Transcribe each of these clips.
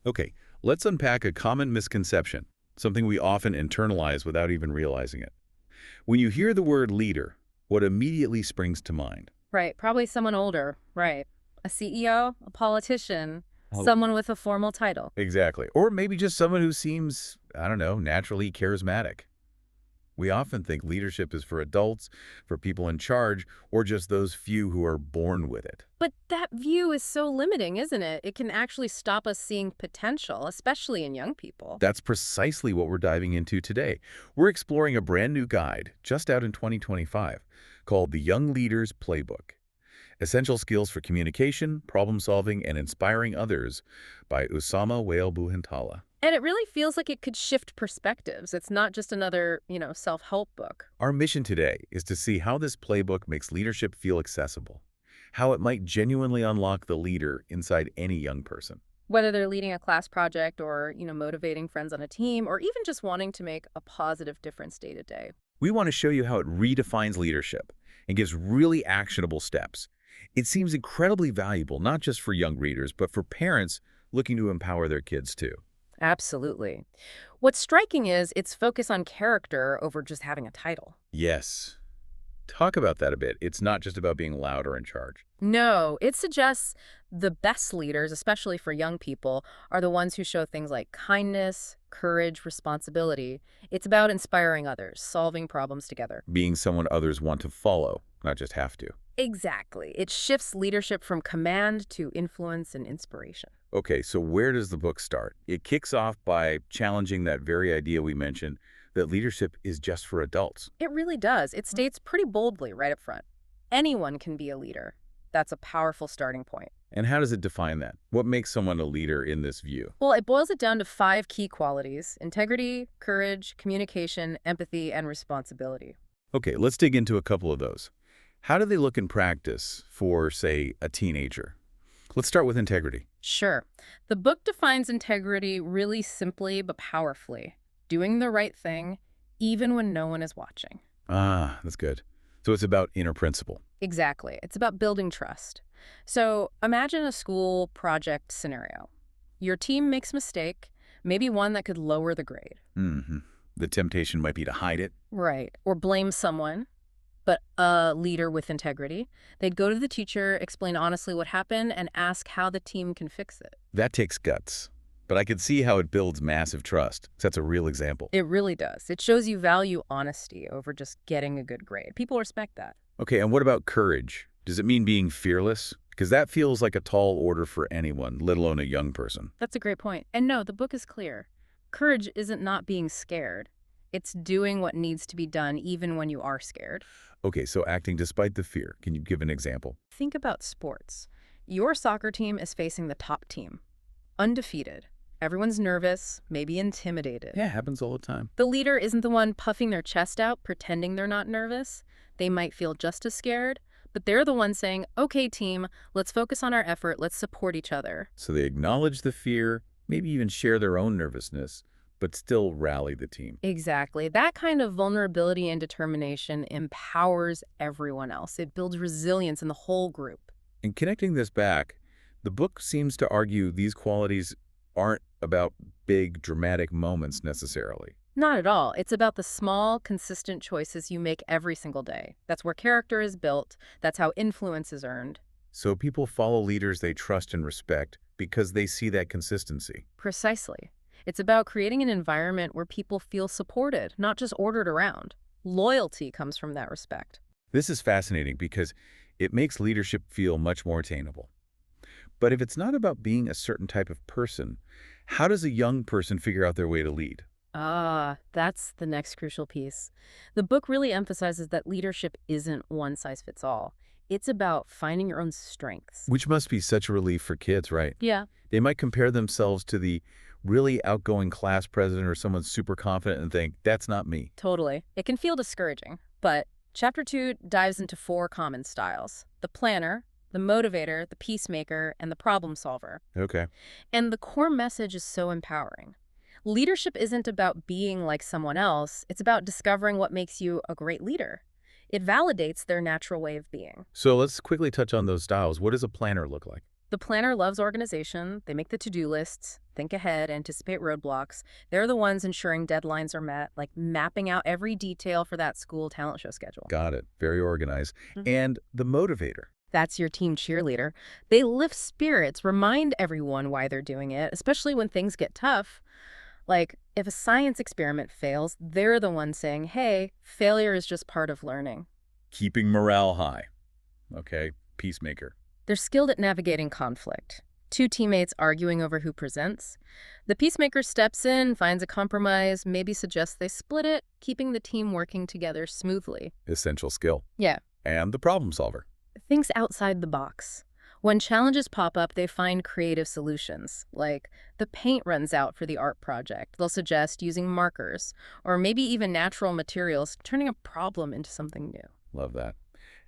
Okay, let's unpack a common misconception, something we often internalize without even realizing it. When you hear the word leader, what immediately springs to mind? Right, probably someone older, right. A CEO, a politician, Oh, someone with a formal title. exactly. Or maybe just someone who seems, I don't know, naturally charismatic. We often think leadership is for adults, for people in charge, or just those few who are born with it. But that view is so limiting, isn't it? It can actually stop us seeing potential, especially in young people. That's precisely what we're diving into today. We're exploring a brand new guide, just out in 2025, called The Young Leader's Playbook. Essential Skills for Communication, Problem Solving, and Inspiring Others by Usama Wale Buhintala. And it really feels like it could shift perspectives. It's not just another, self-help book. Our mission today is to see how this playbook makes leadership feel accessible, how it might genuinely unlock the leader inside any young person. Whether they're leading a class project or, motivating friends on a team or even just wanting to make a positive difference day to day. We want to show you how it redefines leadership and gives really actionable steps. It seems incredibly valuable, not just for young readers, but for parents looking to empower their kids too. Absolutely. What's striking is its focus on character over just having a title. Yes. Talk about that a bit. It's not just about being loud or in charge. No, it suggests the best leaders, especially for young people, are the ones who show things like kindness, courage, responsibility. It's about inspiring others, solving problems together. Being someone others want to follow, not just have to. Exactly. It shifts leadership from command to influence and inspiration. Okay, so where does the book start? It kicks off by challenging that very idea we mentioned, that leadership is just for adults. It really does. It states pretty boldly right up front. Anyone can be a leader. That's a powerful starting point. And how does it define that? What makes someone a leader in this view? Well, it boils it down to 5 key qualities: integrity, courage, communication, empathy, and responsibility. Okay, let's dig into a couple of those. How do they look in practice for, say, a teenager? Let's start with integrity. Sure. The book defines integrity really simply but powerfully: doing the right thing, even when no one is watching. Ah, that's good. So it's about inner principle. Exactly. It's about building trust. So imagine a school project scenario. Your team makes a mistake, maybe one that could lower the grade. hmm The temptation might be to hide it. Right. Or blame someone, but a leader with integrity. They'd go to the teacher, explain honestly what happened, and ask how the team can fix it. That takes guts. But I could see how it builds massive trust. That's a real example. It really does. It shows you value honesty over just getting a good grade. People respect that. Okay, and what about courage? Does it mean being fearless? Because that feels like a tall order for anyone, let alone a young person. That's a great point. And no, the book is clear. Courage isn't not being scared. It's doing what needs to be done even when you are scared. Okay, so acting despite the fear. Can you give an example? Think about sports. Your soccer team is facing the top team, undefeated. Everyone's nervous, maybe intimidated. Yeah, happens all the time. The leader isn't the one puffing their chest out, pretending they're not nervous. They might feel just as scared, but they're the one saying, okay, team, let's focus on our effort, let's support each other. So they acknowledge the fear, maybe even share their own nervousness, but still rally the team. Exactly. That kind of vulnerability and determination empowers everyone else. It builds resilience in the whole group. And connecting this back, the book seems to argue these qualities aren't about big, dramatic moments necessarily. Not at all. It's about the small, consistent choices you make every single day. That's where character is built. That's how influence is earned. So people follow leaders they trust and respect because they see that consistency. Precisely. It's about creating an environment where people feel supported, not just ordered around. Loyalty comes from that respect. This is fascinating because it makes leadership feel much more attainable. But if it's not about being a certain type of person, how does a young person figure out their way to lead? Ah, that's the next crucial piece. The book really emphasizes that leadership isn't one size fits all. It's about finding your own strengths. Which must be such a relief for kids, right? Yeah, They might compare themselves to the really outgoing class president or someone super confident and think, that's not me. totally. It can feel discouraging, but Chapter 2 dives into 4 common styles: the planner, the motivator, the peacemaker, and the problem solver. Okay. And the core message is so empowering. Leadership isn't about being like someone else, it's about discovering what makes you a great leader. It validates their natural way of being. So let's quickly touch on those styles. What does a planner look like? The planner loves organization. They make the to-do lists, think ahead, anticipate roadblocks. They're the ones ensuring deadlines are met, like mapping out every detail for that school talent show schedule. Got it. Very organized. Mhm. And the motivator. That's your team cheerleader. They lift spirits, remind everyone why they're doing it, especially when things get tough. Like, if a science experiment fails, they're the ones saying, hey, failure is just part of learning. Keeping morale high. Okay. Peacemaker. They're skilled at navigating conflict. Two teammates arguing over who presents. The peacemaker steps in, finds a compromise, maybe suggests they split it, keeping the team working together smoothly. Essential skill. Yeah, And the problem solver. thinks outside the box. When challenges pop up, they find creative solutions, like the paint runs out for the art project. They'll suggest using markers, or maybe even natural materials, turning a problem into something new. Love that.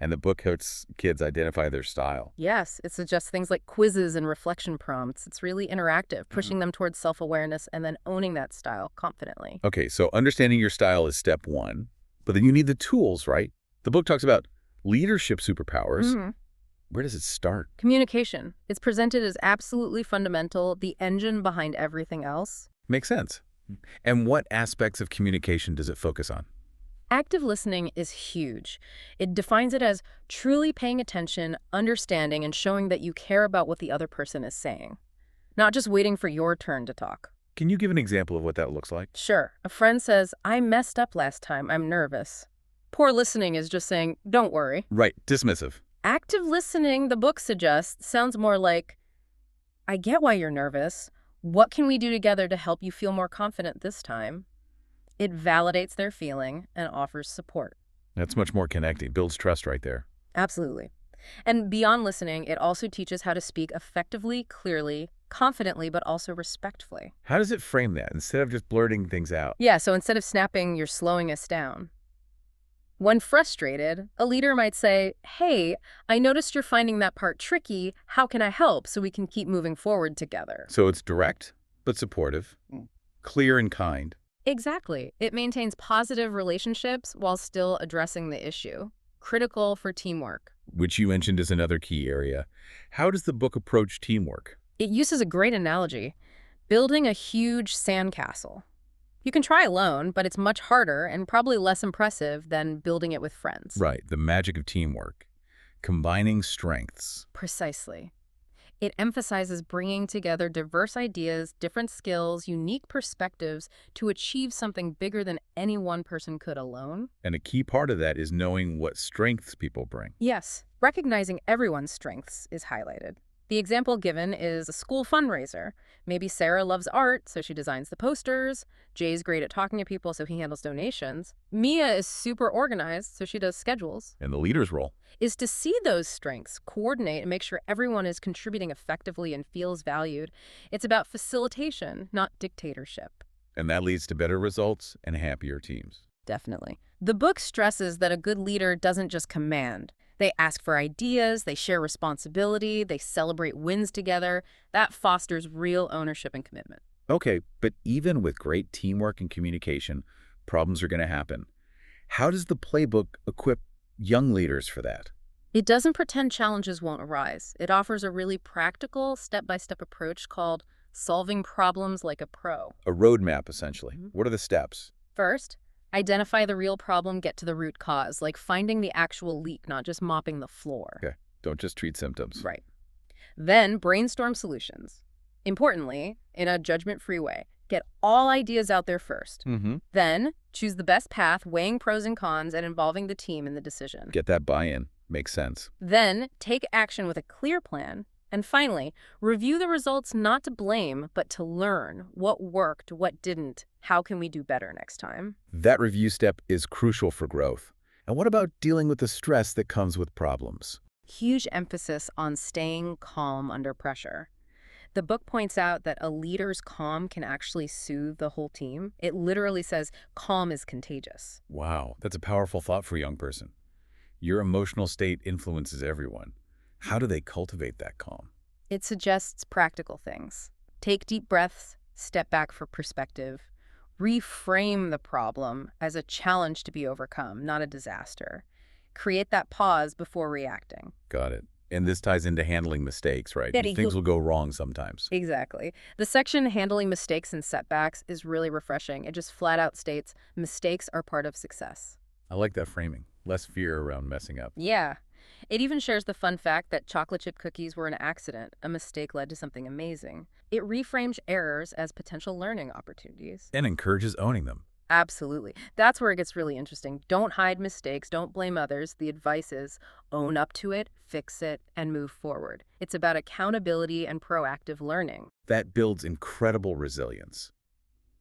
And the book helps kids identify their style. Yes, it suggests things like quizzes and reflection prompts. It's really interactive, pushing them towards self-awareness and then owning that style confidently. Okay, so understanding your style is step one, but then you need the tools, right? The book talks about leadership superpowers. Mhm. Where does it start? Communication. It's presented as absolutely fundamental, the engine behind everything else. Makes sense. And what aspects of communication does it focus on? Active listening is huge. It defines it as truly paying attention, understanding, and showing that you care about what the other person is saying, not just waiting for your turn to talk. Can you give an example of what that looks like? Sure, a friend says, I messed up last time, I'm nervous. Poor listening is just saying, don't worry. Right, dismissive. Active listening, the book suggests, sounds more like, I get why you're nervous. What can we do together to help you feel more confident this time? It validates their feeling and offers support. That's much more connecting, builds trust right there. Absolutely. And beyond listening, it also teaches how to speak effectively, clearly, confidently, but also respectfully. How does it frame that instead of just blurting things out? Yeah, so instead of snapping, you're slowing us down. When frustrated, a leader might say, hey, I noticed you're finding that part tricky. How can I help so we can keep moving forward together? So it's direct, but supportive, clear and kind. Exactly. It maintains positive relationships while still addressing the issue. Critical for teamwork. Which you mentioned is another key area. How does the book approach teamwork? It uses a great analogy, building a huge sandcastle. You can try alone, but it's much harder and probably less impressive than building it with friends. Right, the magic of teamwork. Combining strengths. Precisely. It emphasizes bringing together diverse ideas, different skills, unique perspectives to achieve something bigger than any one person could alone. And a key part of that is knowing what strengths people bring. Yes, recognizing everyone's strengths is highlighted. The example given is a school fundraiser. Maybe Sarah loves art, so she designs the posters. Jay's great at talking to people, so he handles donations. Mia is super organized, so she does schedules. And the leader's role. Is to see those strengths, coordinate, and make sure everyone is contributing effectively and feels valued. It's about facilitation, not dictatorship. And that leads to better results and happier teams. Definitely. The book stresses that a good leader doesn't just command. They ask for ideas, they share responsibility, they celebrate wins together. That fosters real ownership and commitment. Okay, but even with great teamwork and communication, problems are going to happen. How does the playbook equip young leaders for that? It doesn't pretend challenges won't arise. It offers a really practical, step-by-step approach called solving problems like a pro. A roadmap, essentially. Mhm. What are the steps? First, identify the real problem, get to the root cause, like finding the actual leak, not just mopping the floor. Okay, don't just treat symptoms. Right. Then brainstorm solutions. Importantly, in a judgment-free way, get all ideas out there first. Mm-hmm. Then choose the best path, weighing pros and cons and involving the team in the decision. Get that buy-in. Makes sense. Then take action with a clear plan. And finally, review the results not to blame, but to learn what worked, what didn't, how can we do better next time. That review step is crucial for growth. And what about dealing with the stress that comes with problems? Huge emphasis on staying calm under pressure. The book points out that a leader's calm can actually soothe the whole team. It literally says calm is contagious. Wow, that's a powerful thought for a young person. Your emotional state influences everyone. How do they cultivate that calm? It suggests practical things. Take deep breaths, step back for perspective, reframe the problem as a challenge to be overcome, not a disaster. Create that pause before reacting. Got it. And this ties into handling mistakes, right? That he Things will go wrong sometimes. Exactly. The section handling mistakes and setbacks is really refreshing. It just flat out states mistakes are part of success. I like that framing. Less fear around messing up. Yeah. It even shares the fun fact that chocolate chip cookies were an accident. A mistake led to something amazing. It reframes errors as potential learning opportunities. And encourages owning them. Absolutely. That's where it gets really interesting. Don't hide mistakes. Don't blame others. The advice is own up to it, fix it, and move forward. It's about accountability and proactive learning. That builds incredible resilience.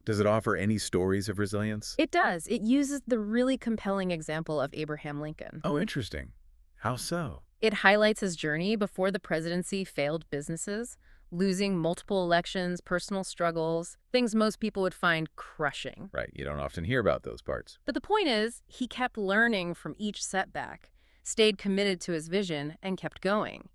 Does it offer any stories of resilience? It does. It uses the really compelling example of Abraham Lincoln. Oh, interesting. How so? It highlights his journey before the presidency, failed businesses, losing multiple elections, personal struggles, things most people would find crushing. Right, you don't often hear about those parts. But the point is, he kept learning from each setback, stayed committed to his vision, and kept going.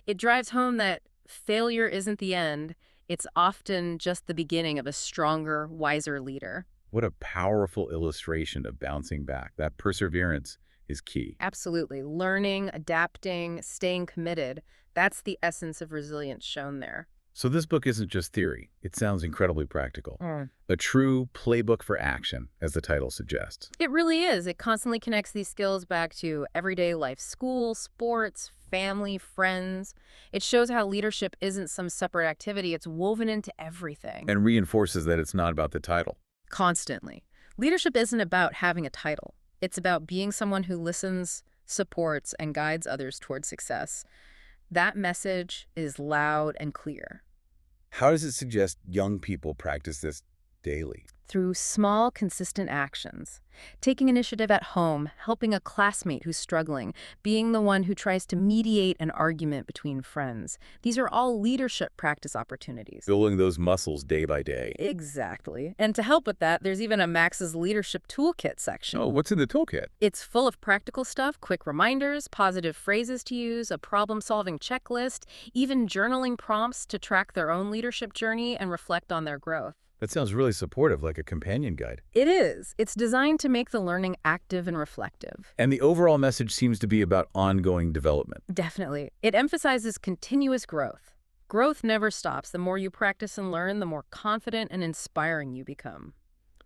It drives home that failure isn't the end. It's often just the beginning of a stronger, wiser leader. What a powerful illustration of bouncing back. That perseverance is key. Absolutely. Learning, adapting, staying committed. That's the essence of resilience shown there. So this book isn't just theory. It sounds incredibly practical. Mm. A true playbook for action, as the title suggests. It really is. It constantly connects these skills back to everyday life, school, sports, family, friends. It shows how leadership isn't some separate activity. It's woven into everything. And reinforces that it's not about the title. Constantly. Leadership isn't about having a title. It's about being someone who listens, supports, and guides others toward success. That message is loud and clear. How does it suggest young people practice this daily? Through small, consistent actions. Taking initiative at home, helping a classmate who's struggling, being the one who tries to mediate an argument between friends. These are all leadership practice opportunities. Building those muscles day by day. Exactly. And to help with that, there's even a Max's Leadership Toolkit section. Oh, what's in the toolkit? It's full of practical stuff, quick reminders, positive phrases to use, a problem-solving checklist, even journaling prompts to track their own leadership journey and reflect on their growth. That sounds really supportive, like a companion guide. It is. It's designed to make the learning active and reflective. And the overall message seems to be about ongoing development. Definitely. It emphasizes continuous growth. Growth never stops. The more you practice and learn, the more confident and inspiring you become.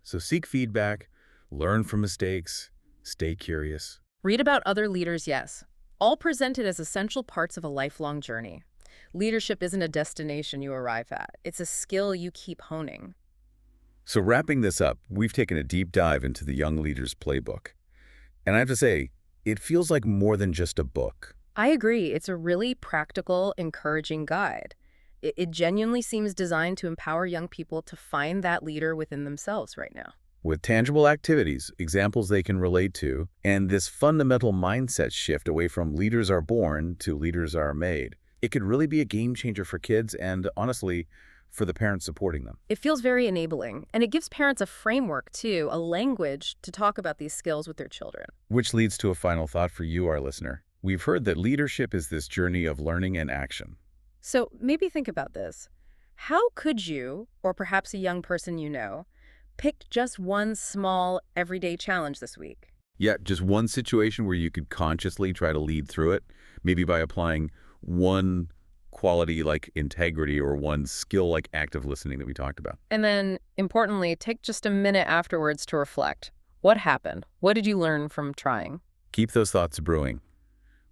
So seek feedback, learn from mistakes, stay curious. Read about other leaders, yes. All presented as essential parts of a lifelong journey. Leadership isn't a destination you arrive at. It's a skill you keep honing. So wrapping this up, we've taken a deep dive into the Young Leaders Playbook. And I have to say, it feels like more than just a book. I agree. It's a really practical, encouraging guide. It genuinely seems designed to empower young people to find that leader within themselves right now. With tangible activities, examples they can relate to, and this fundamental mindset shift away from leaders are born to leaders are made, it could really be a game changer for kids and, honestly, for the parents supporting them. It feels very enabling, and it gives parents a framework, too, a language to talk about these skills with their children. Which leads to a final thought for you, our listener. We've heard that leadership is this journey of learning and action. So maybe think about this. How could you, or perhaps a young person you know, pick just one small, everyday challenge this week? Yeah, just one situation where you could consciously try to lead through it, maybe by applying one quality like integrity or one skill like active listening that we talked about. And then, importantly, take just a minute afterwards to reflect. What happened? What did you learn from trying? Keep those thoughts brewing.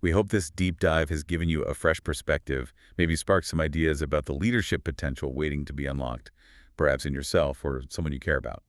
We hope this deep dive has given you a fresh perspective, maybe sparked some ideas about the leadership potential waiting to be unlocked, perhaps in yourself or someone you care about.